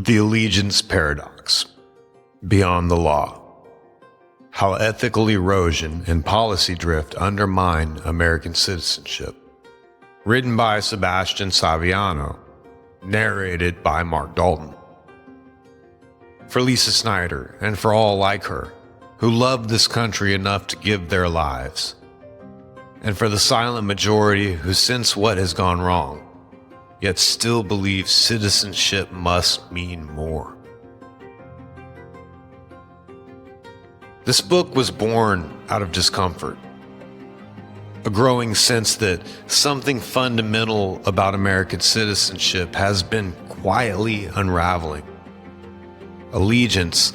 The Allegiance Paradox. Beyond the Law. How Ethical Erosion and Policy Drift Undermine American Citizenship. Written by Sebastian Saviano. Narrated by Mark Dalton. For Lisa Snyder, and for all like her, who loved this country enough to give their lives. And for the silent majority who sense what has gone wrong, yet still believe citizenship must mean more. This book was born out of discomfort, a growing sense that something fundamental about American citizenship has been quietly unraveling. Allegiance,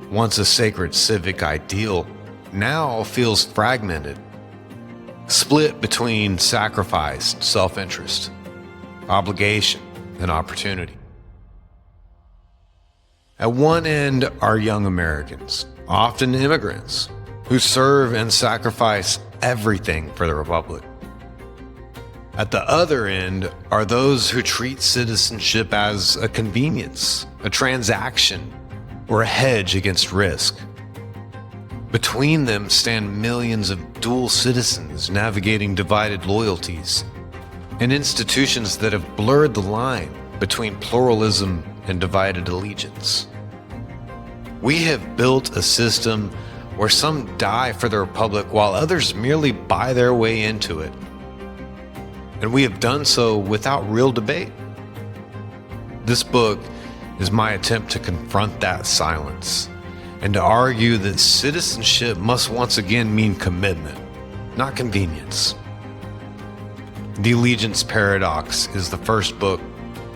once a sacred civic ideal, now feels fragmented, split between sacrifice and self-interest, obligation and opportunity. At one end are young Americans, often immigrants, who serve and sacrifice everything for the Republic. At the other end are those who treat citizenship as a convenience, a transaction, or a hedge against risk. Between them stand millions of dual citizens navigating divided loyalties and institutions that have blurred the line between pluralism and divided allegiance. We have built a system where some die for the Republic while others merely buy their way into it. And we have done so without real debate. This book is my attempt to confront that silence and to argue that citizenship must once again mean commitment, not convenience. The Allegiance Paradox is the first book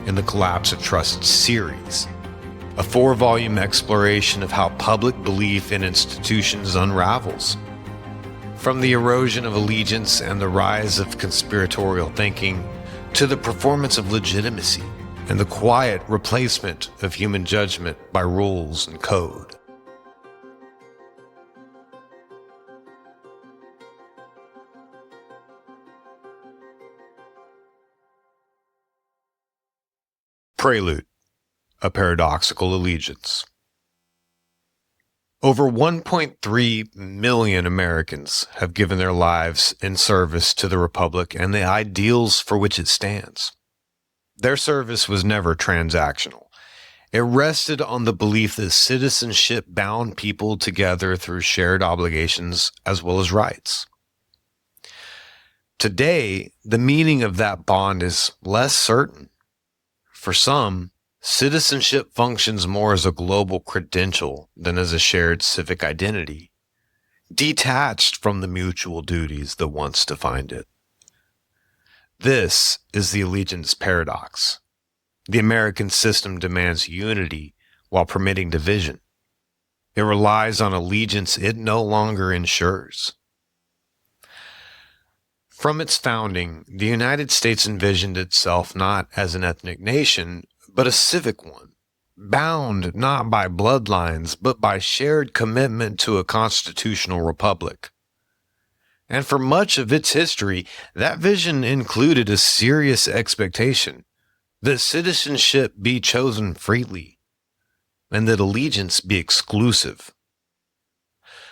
in the Collapse of Trust series, a 4-volume exploration of how public belief in institutions unravels. From the erosion of allegiance and the rise of conspiratorial thinking, to the performance of legitimacy and the quiet replacement of human judgment by rules and code. Prelude, a paradoxical allegiance. Over 1.3 million Americans have given their lives in service to the Republic and the ideals for which it stands. Their service was never transactional. It rested on the belief that citizenship bound people together through shared obligations as well as rights. Today, the meaning of that bond is less certain. For some, citizenship functions more as a global credential than as a shared civic identity, detached from the mutual duties that once defined it. This is the allegiance paradox. The American system demands unity while permitting division. It relies on allegiance it no longer ensures. From its founding, the United States envisioned itself not as an ethnic nation, but a civic one, bound not by bloodlines, but by shared commitment to a constitutional republic. And for much of its history, that vision included a serious expectation that citizenship be chosen freely, and that allegiance be exclusive.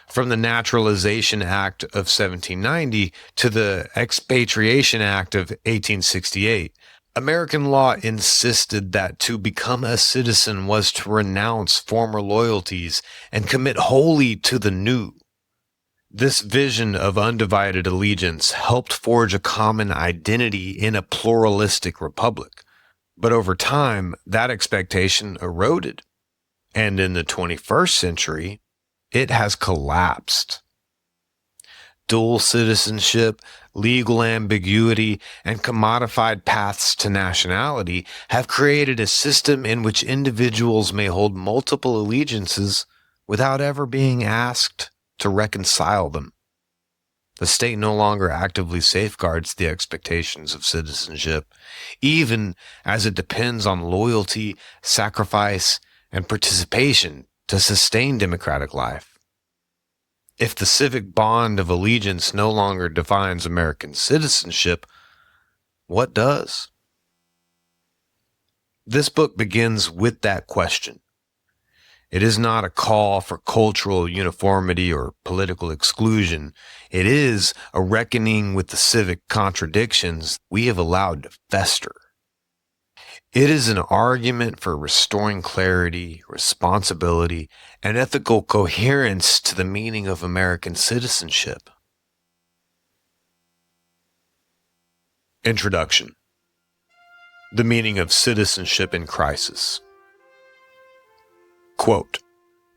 From the Naturalization Act of 1790 to the Expatriation Act of 1868, American law insisted that to become a citizen was to renounce former loyalties and commit wholly to the new. This vision of undivided allegiance helped forge a common identity in a pluralistic republic. But over time, that expectation eroded. And in the 21st century, it has collapsed. Dual citizenship, legal ambiguity, and commodified paths to nationality have created a system in which individuals may hold multiple allegiances without ever being asked to reconcile them. The state no longer actively safeguards the expectations of citizenship, even as it depends on loyalty, sacrifice, and participation to sustain democratic life. If the civic bond of allegiance no longer defines American citizenship, what does? This book begins with that question. It is not a call for cultural uniformity or political exclusion. It is a reckoning with the civic contradictions we have allowed to fester. It is an argument for restoring clarity, responsibility, and ethical coherence to the meaning of American citizenship. Introduction. The meaning of citizenship in crisis. Quote,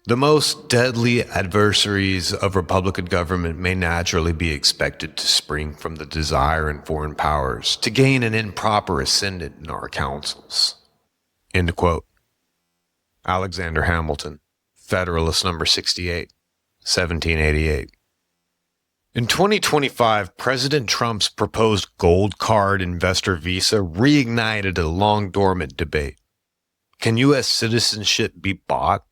"The most deadly adversaries of Republican government may naturally be expected to spring from the desire in foreign powers to gain an improper ascendant in our councils." End quote. Alexander Hamilton, Federalist Number 68, 1788. In 2025, President Trump's proposed gold card investor visa reignited a long-dormant debate. Can U.S. citizenship be bought?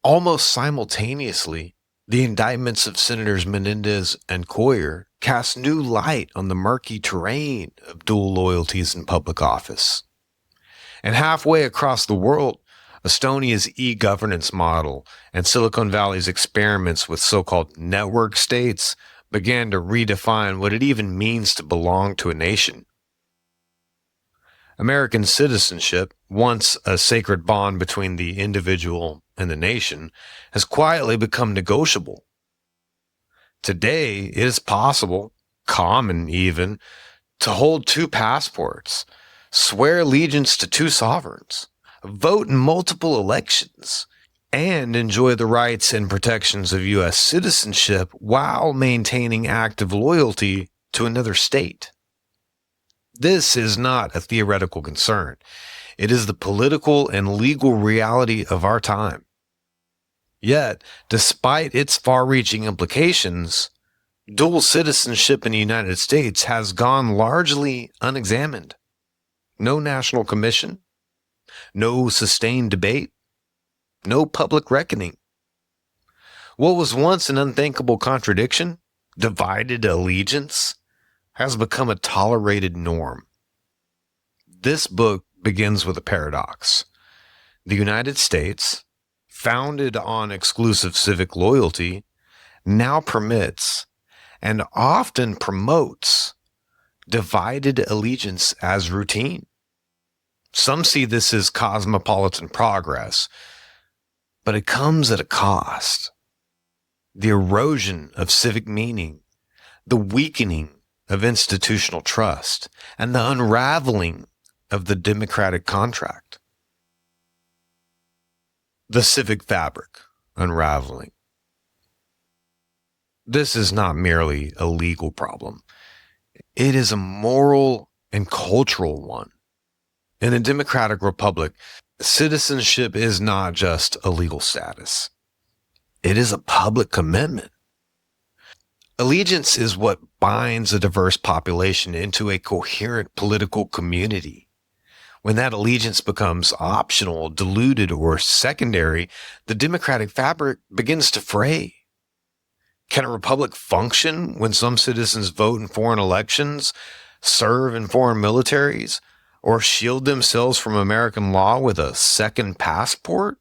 Almost simultaneously, the indictments of Senators Menendez and Coyer cast new light on the murky terrain of dual loyalties in public office. And halfway across the world, Estonia's e-governance model and Silicon Valley's experiments with so-called network states began to redefine what it even means to belong to a nation. American citizenship, once a sacred bond between the individual and the nation, has quietly become negotiable. Today, it is possible, common even, to hold two passports, swear allegiance to two sovereigns, vote in multiple elections, and enjoy the rights and protections of U.S. citizenship while maintaining active loyalty to another state. This is not a theoretical concern. It is the political and legal reality of our time. Yet, despite its far-reaching implications, dual citizenship in the United States has gone largely unexamined. No national commission, no sustained debate, no public reckoning. What was once an unthinkable contradiction, divided allegiance, has become a tolerated norm. This book begins with a paradox. The United States, founded on exclusive civic loyalty, now permits and often promotes divided allegiance as routine. Some see this as cosmopolitan progress, but it comes at a cost. The erosion of civic meaning, the weakening of institutional trust, and the unraveling of the democratic contract. The civic fabric unraveling. This is not merely a legal problem. It is a moral and cultural one. In a democratic republic, citizenship is not just a legal status. It is a public commitment. Allegiance is what binds a diverse population into a coherent political community. When that allegiance becomes optional, diluted, or secondary, the democratic fabric begins to fray. Can a republic function when some citizens vote in foreign elections, serve in foreign militaries, or shield themselves from American law with a second passport?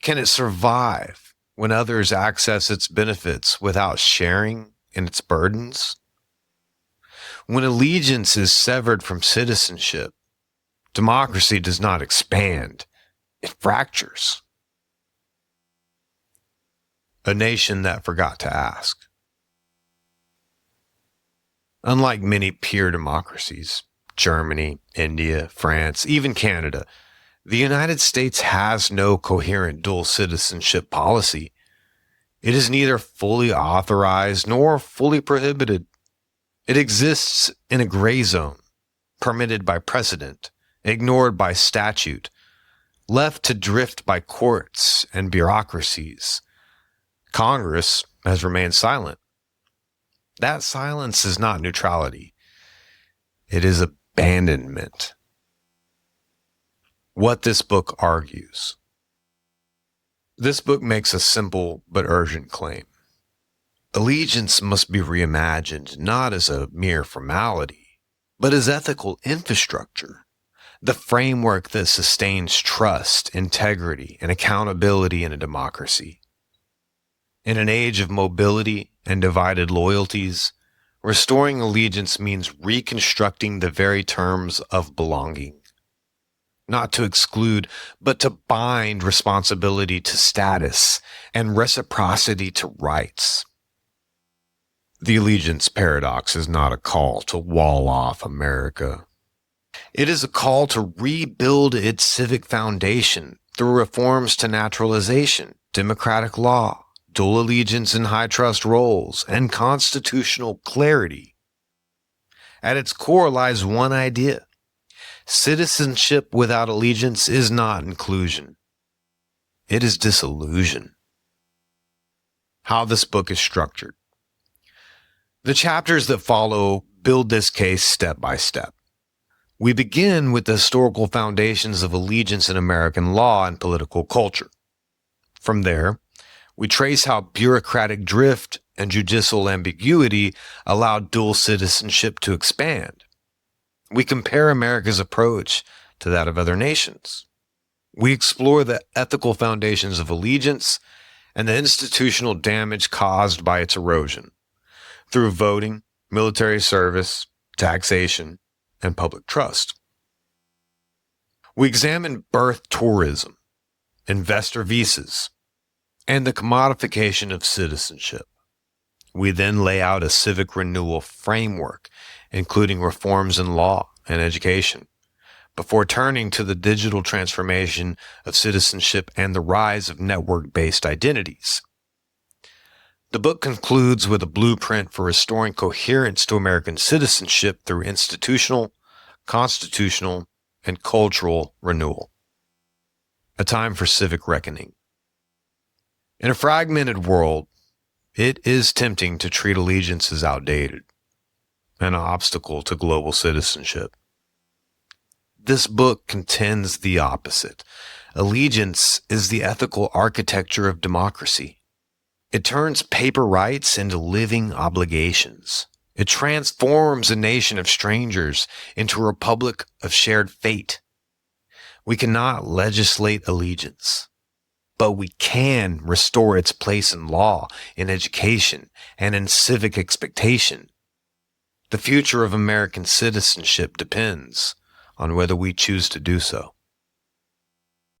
Can it survive when others access its benefits without sharing in its burdens? When allegiance is severed from citizenship, democracy does not expand, it fractures. A nation that forgot to ask. Unlike many peer democracies, Germany, India, France, even Canada, the United States has no coherent dual citizenship policy. It is neither fully authorized nor fully prohibited. It exists in a gray zone, permitted by precedent, ignored by statute, left to drift by courts and bureaucracies. Congress has remained silent. That silence is not neutrality. It is abandonment. What this book argues. This book makes a simple but urgent claim. Allegiance must be reimagined not as a mere formality, but as ethical infrastructure. the framework that sustains trust, integrity, and accountability in a democracy. In an age of mobility and divided loyalties, restoring allegiance means reconstructing the very terms of belonging. Not to exclude, but to bind responsibility to status and reciprocity to rights. The allegiance paradox is not a call to wall off America. It is a call to rebuild its civic foundation through reforms to naturalization, democratic law, dual allegiance and high trust roles, and constitutional clarity. At its core lies one idea. Citizenship without allegiance is not inclusion. It is disillusion. How this book is structured. The chapters that follow build this case step by step. We begin with the historical foundations of allegiance in American law and political culture. From there, we trace how bureaucratic drift and judicial ambiguity allowed dual citizenship to expand. We compare America's approach to that of other nations. We explore the ethical foundations of allegiance and the institutional damage caused by its erosion through voting, military service, taxation, and public trust. We examine birth tourism, investor visas, and the commodification of citizenship. We then lay out a civic renewal framework, including reforms in law and education, before turning to the digital transformation of citizenship and the rise of network-based identities. The book concludes with a blueprint for restoring coherence to American citizenship through institutional, constitutional, and cultural renewal. A time for civic reckoning. In a fragmented world, it is tempting to treat allegiance as outdated, an obstacle to global citizenship. This book contends the opposite. Allegiance is the ethical architecture of democracy. It turns paper rights into living obligations. It transforms a nation of strangers into a republic of shared fate. We cannot legislate allegiance, but we can restore its place in law, in education, and in civic expectation. The future of American citizenship depends on whether we choose to do so.